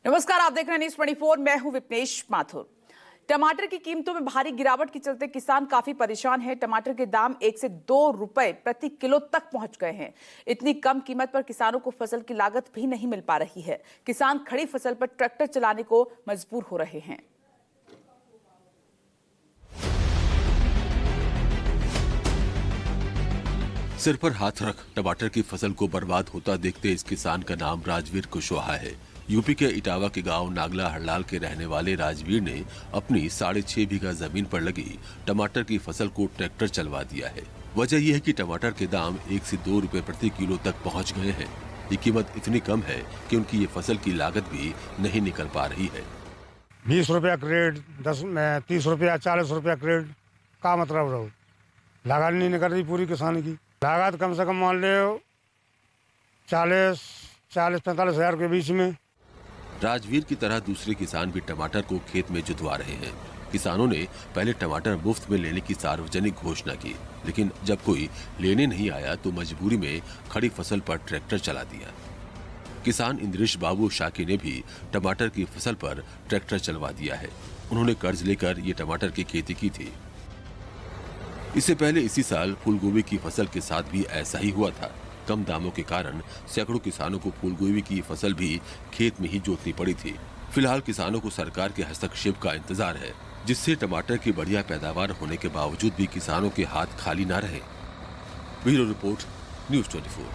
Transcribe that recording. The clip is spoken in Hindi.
नमस्कार, आप देख रहे हैं न्यूज़ 24। मैं हूं विपनेश माथुर। टमाटर की कीमतों में भारी गिरावट के चलते किसान काफी परेशान हैं। टमाटर के दाम 1 से 2 रुपए प्रति किलो तक पहुंच गए हैं। इतनी कम कीमत पर किसानों को फसल की लागत भी नहीं मिल पा रही है। किसान खड़ी फसल पर ट्रैक्टर चलाने को मजबूर हो रहे हैं। सिर पर हाथ रख टमाटर की फसल को बर्बाद होता देखते इस किसान का नाम राजवीर कुशवाहा है। यूपी के इटावा के गांव नागला हरलाल के रहने वाले राजवीर ने अपनी 6.5 बीघा जमीन पर लगी टमाटर की फसल को ट्रैक्टर चलवा दिया है। वजह यह है कि टमाटर के दाम 1 से 2 रुपए प्रति किलो तक पहुंच गए हैं। ये कीमत इतनी कम है कि उनकी ये फसल की लागत भी नहीं निकल पा रही है। 20 रुपया क्रेट, 30 रुपया, 40 रुपया क्रेट का मतलब रहो। लागत नहीं निकल रही पूरी किसान की। लागत कम से कम मान लो 40-45 हजार के बीच में। राजवीर की तरह दूसरे किसान भी टमाटर को खेत में जुतवा रहे हैं। किसानों ने पहले टमाटर मुफ्त में लेने की सार्वजनिक घोषणा की, लेकिन जब कोई लेने नहीं आया तो मजबूरी में खड़ी फसल पर ट्रैक्टर चला दिया। किसान इंद्रेश बाबू शाकी ने भी टमाटर की फसल पर ट्रैक्टर चलवा दिया है। उन्होंने कर्ज लेकर ये टमाटर की खेती की थी। इससे पहले इसी साल फूलगोभी की फसल के साथ भी ऐसा ही हुआ था। कम दामों के कारण सैकड़ों किसानों को फूलगोभी की फसल भी खेत में ही जोतनी पड़ी थी। फिलहाल किसानों को सरकार के हस्तक्षेप का इंतजार है, जिससे टमाटर की बढ़िया पैदावार होने के बावजूद भी किसानों के हाथ खाली न रहे। Bureau report, news 24।